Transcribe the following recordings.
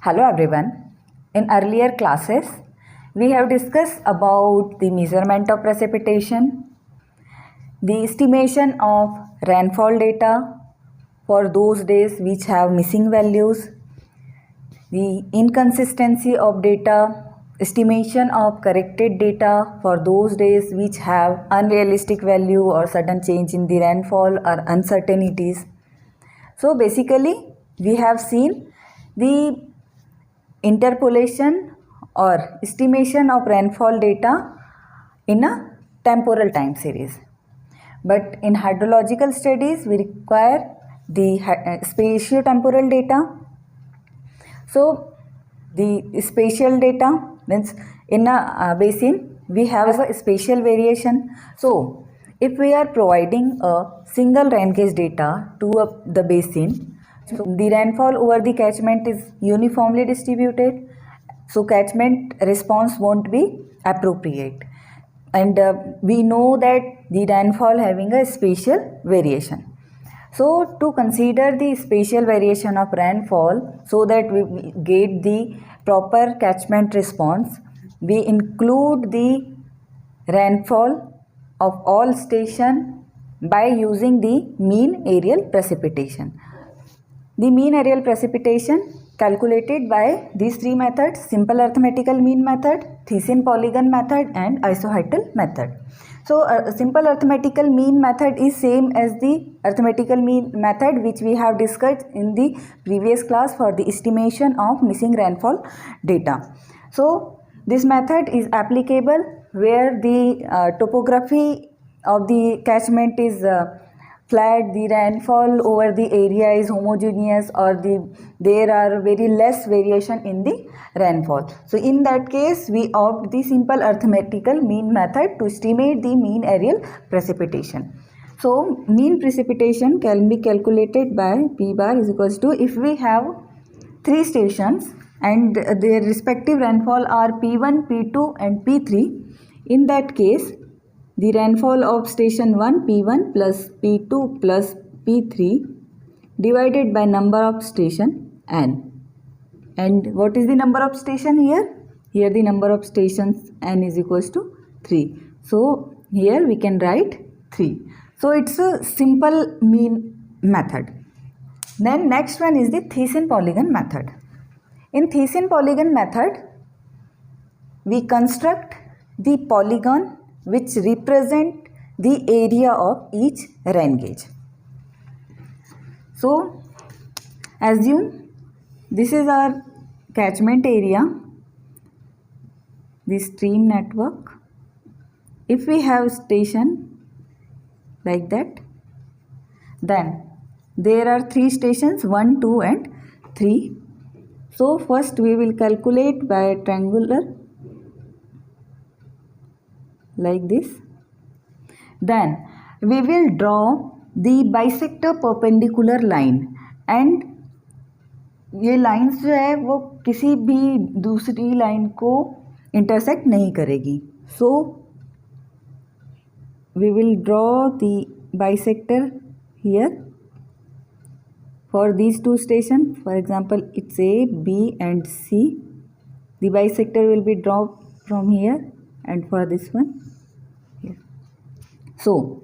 Hello everyone. In earlier classes, we have discussed about the measurement of precipitation, the estimation of rainfall data for those days which have missing values, the inconsistency of data, estimation of corrected data for those days which have unrealistic value or sudden change in the rainfall or uncertainties. So basically, we have seen the interpolation or estimation of rainfall data in a temporal time series. But in hydrological studies, we require the spatiotemporal data. So the spatial data means in a basin we have a spatial variation. So if we are providing a single rain gauge data to the basin, so the rainfall over the catchment is uniformly distributed, so catchment response won't be appropriate, and we know that the rainfall having a spatial variation. So to consider the spatial variation of rainfall so that we get the proper catchment response, we include the rainfall of all station by using the mean aerial precipitation. The mean aerial precipitation calculated by these three methods: simple arithmetical mean method, Thiessen polygon method, and isohytal method. So simple arithmetical mean method is same as the arithmetical mean method which we have discussed in the previous class for the estimation of missing rainfall data. So this method is applicable where the topography of the catchment is flat, the rainfall over the area is homogeneous, or there are very less variation in the rainfall. So in that case we opt the simple arithmetical mean method to estimate the mean aerial precipitation. So mean precipitation can be calculated by P bar is equals to, if we have three stations and their respective rainfall are P1, P2 and P3, in that case the rainfall of station 1 P1 plus P2 plus P3 divided by number of station n. And what is the number of station here? Here the number of stations n is equals to 3. So here we can write 3. So it's a simple mean method. Then next one is the Thiessen polygon method. In Thiessen polygon method, we construct the polygon which represent the area of each rain gauge. So assume this is our catchment area, the stream network. If we have station like that, then there are three stations 1, 2 and 3. So first we will calculate by a triangular like this. Then we will draw the bisector perpendicular line, and ये lines जो है वो किसी भी दूसरी line को intersect नहीं करेगी. So we will draw the bisector here for these two stations. For example, it's A, B and C. The bisector will be drawn from here, and for this one here. So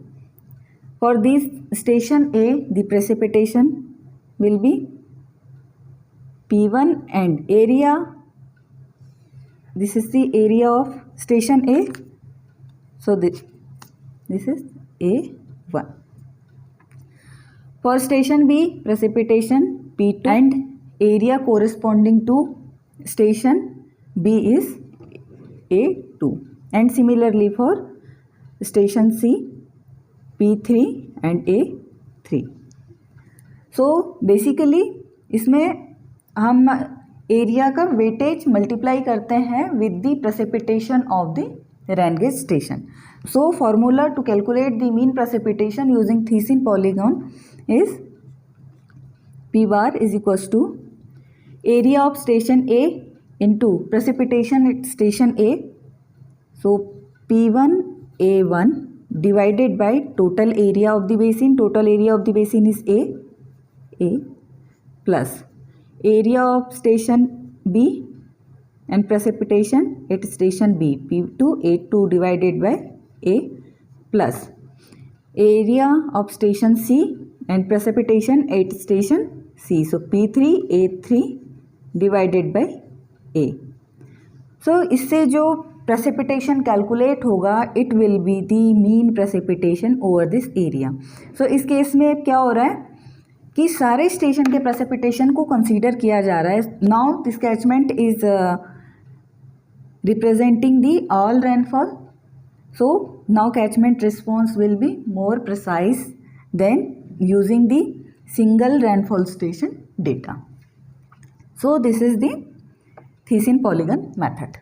for this station A, the precipitation will be P1 and area. This is the area of station A. So this is A1. For station B, precipitation P2 and area corresponding to station B is A2. And similarly for station C, P3 and A3. So basically इसमें हम area का weightage multiply करते हैं with the precipitation of the rain gauge station. So formula to calculate the mean precipitation using Thiessen polygon is P bar is equals to area of station A into precipitation at station A. So P1 A1 divided by total area of the basin. Total area of the basin is A plus area of station B, and precipitation at station B, P2 A2 divided by A, plus area of station C and precipitation at station C. So P3 A3 divided by A. So इससे जो precipitation calculate होगा it will be the mean precipitation over this area. So इस case में क्या हो रहा है कि सारे स्टेशन के precipitation को कंसीडर किया जा रहा है. Now this catchment is representing the all rainfall. So now catchment response will be more precise than using the single rainfall station data. So this is the Thiessen polygon method.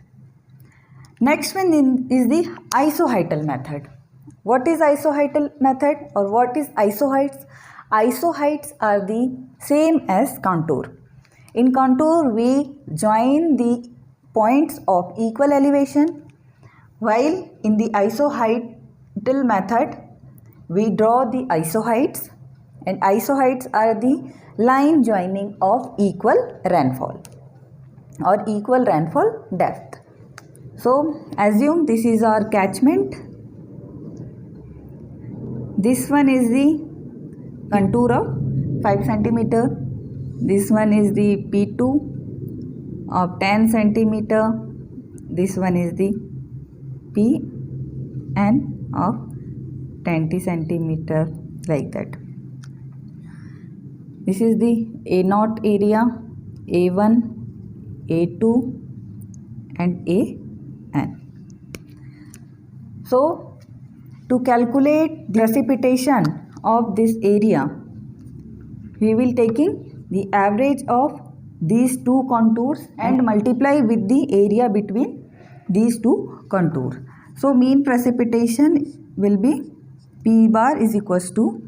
Next one is the isoheital method. What is isoheital method or what is isoheights? Isoheights are the same as contour. In contour we join the points of equal elevation, while in the isoheital method we draw the isoheights, and isoheights are the line joining of equal rainfall or equal rainfall depth. So assume this is our catchment. This one is the contour of 5 centimeter. This one is the P2 of 10 centimeter. This one is the Pn of 20 centimeter, like that. This is the A0 area, A1, A2 and AN. So to calculate precipitation of this area, we will taking the average of these two contours and multiply with the area between these two contours. So mean precipitation will be P bar is equals to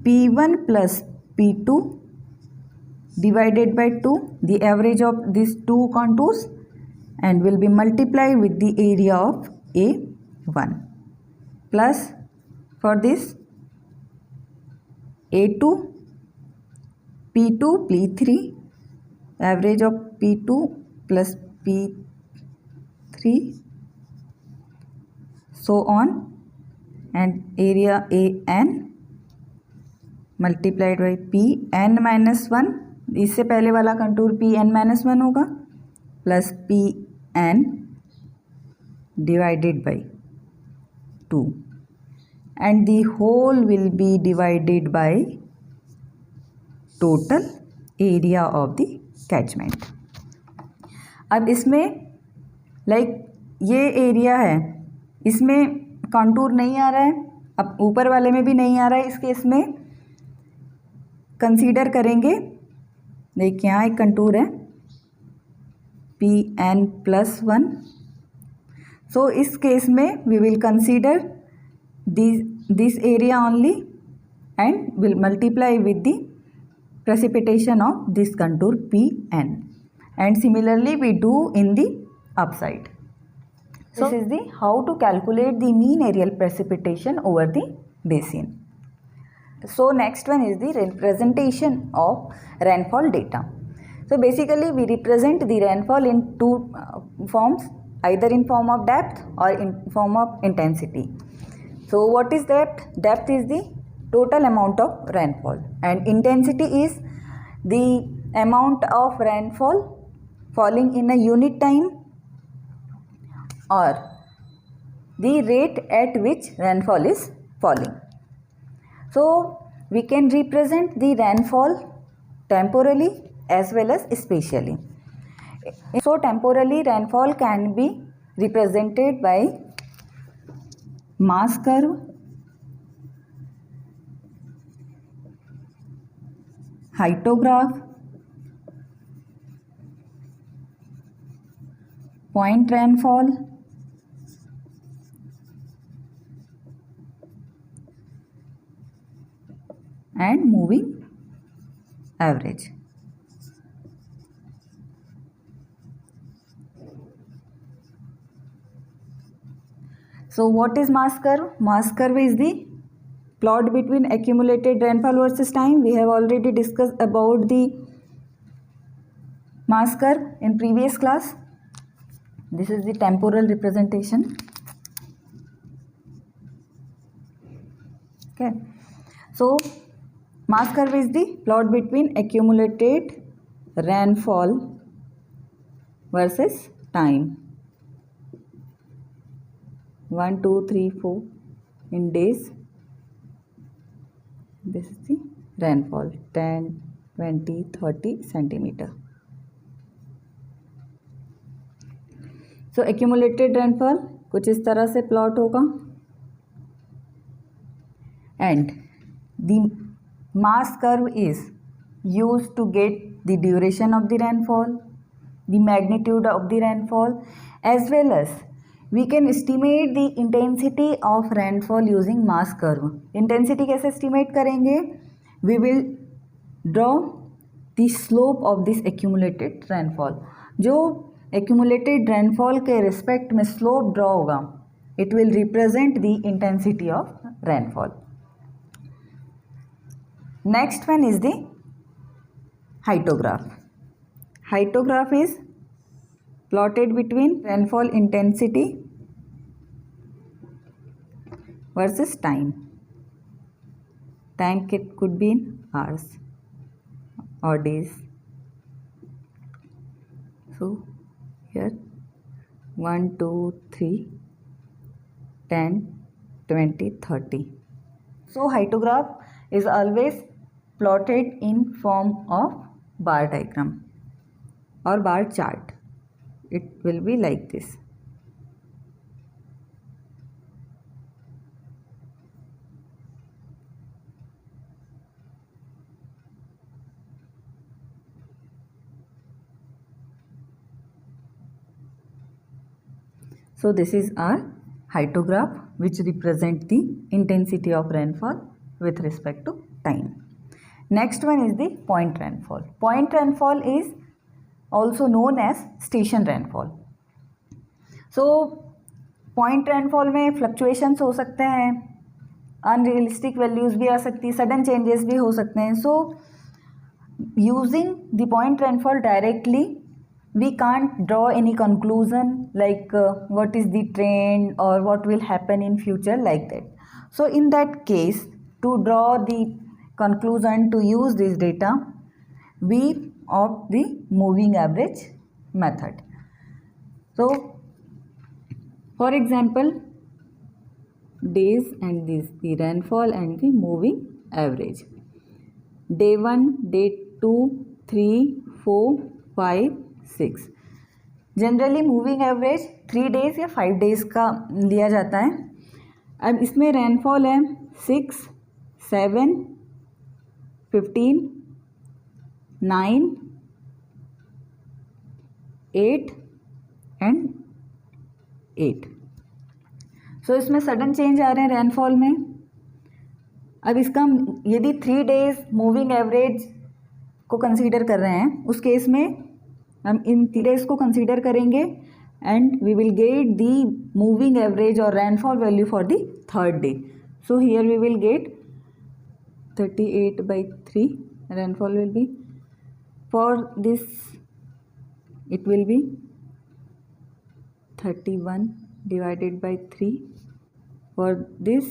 P1 plus P2 divided by 2, the average of these two contours, and will be multiplied with the area of A1, plus for this A2, P2, P3, average of P2 plus P3, so on, and area AN multiplied by P N minus one, इससे पहले वाला contour P N minus one होगा, plus P N divided by 2, and the whole will be divided by total area of the catchment. अब इसमें ये area है, इसमें contour नहीं आ रहा है, अब ऊपर वाले में भी नहीं आ रहा है. इस केस में कंसीडर करेंगे, देखिए यहाँ एक कंटूर है P N plus one. So इस केस में we will consider this area only and will multiply with the precipitation of this contour Pn, and similarly we do in the upside. So this is the how to calculate the mean aerial precipitation over the basin. So next one is the representation of rainfall data. So basically we represent the rainfall in two forms, either in form of depth or in form of intensity. So what is depth? Depth is the total amount of rainfall, and intensity is the amount of rainfall falling in a unit time or the rate at which rainfall is falling. So we can represent the rainfall temporally as well as spatially. So temporally rainfall can be represented by mass curve, hyetograph, point rainfall, and moving average. So what is mass curve? Mass curve is the plot between accumulated rainfall versus time. We have already discussed about the mass curve in previous class. This is the temporal representation. Okay, so mass curve is the plot between accumulated rainfall versus time. 1, 2, 3, 4 in days. This is the rainfall 10, 20, 30 centimeter. So accumulated rainfall कुछ इस तरह से plot होगा and the mass curve is used to get the duration of the rainfall, the magnitude of the rainfall, as well as we can estimate the intensity of rainfall using mass curve. Intensity कैसे estimate करेंगे? We will draw the slope of this accumulated rainfall. जो accumulated rainfall के respect में slope draw होगा, it will represent the intensity of rainfall. Next one is the hyetograph. Hyetograph is plotted between rainfall intensity versus time. Time could be in hours or days. So here 1, 2, 3, 10, 20, 30. So hyetograph is always plotted in form of bar diagram or bar chart. It will be like this. So this is our hyetograph which represent the intensity of rainfall with respect to time. Next one is the point rainfall. Point rainfall is also known as station rainfall. So point rainfall में fluctuations हो सकते हैं, unrealistic values भी आ सकती है, sudden changes भी हो सकते हैं. So using the point rainfall directly, we can't draw any conclusion like what is the trend or what will happen in future like that. So in that case, to draw the conclusion, to use this data, we opt the moving average method. So for example, days and this the rainfall and the moving average. Day 1, day 2, 3, 4, 5, 6. Generally moving average 3 days या 5 days का लिया जाता है. अब इसमें rainfall है 6, 7, 15, 9, 8 and 8. सो इसमें sudden change आ रहे हैं रेनफॉल में. अब इसका यदि 3 days मूविंग एवरेज को कंसीडर कर रहे हैं, उस केस में हम इन 3 days को कंसीडर करेंगे and we will get the moving average और rainfall value for the 3rd day. So here we will get 38/3 rainfall will be. For this it will be 31 divided by 3. For this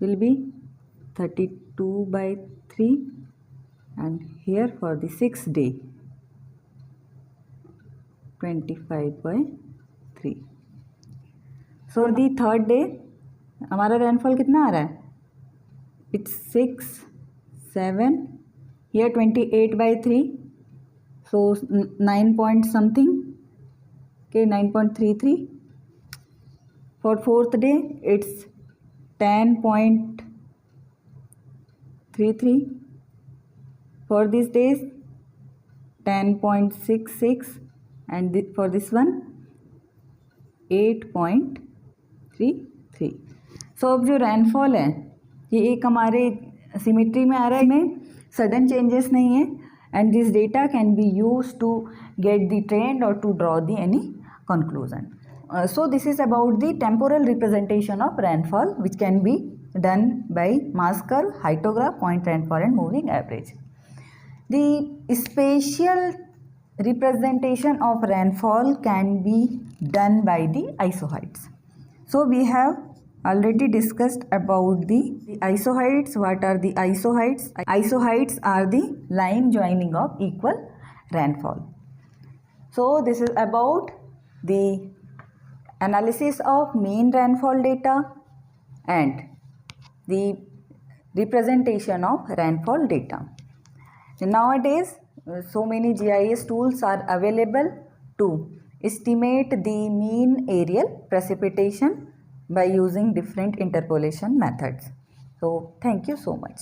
will be 32/3. And here for the 6th day 25/3. So the 3rd day हमारा rainfall कितना आ रहा है? It's 6, 7, here 28/3. So 9 point something. Okay, 9.33. For 4th day it's 10.33. For these days 10.66 and for this one 8.33. सो अब जो rainfall है ये एक हमारे सिमेट्री में आ रहा है, में सडन चेंजेस नहीं है and this data can be use to get the trend और to draw the any conclusion. So this is about the temporal representation of rainfall which can be done by mass curve, hyetograph, point rainfall and moving average. The spatial representation of rainfall can be done by the isohyets. So we have already discussed about the isohyets. What are the isohyets? Isohyets are the line joining of equal rainfall. So this is about the analysis of mean rainfall data and the representation of rainfall data. Nowadays, so many GIS tools are available to estimate the mean aerial precipitation by using different interpolation methods. So, thank you so much.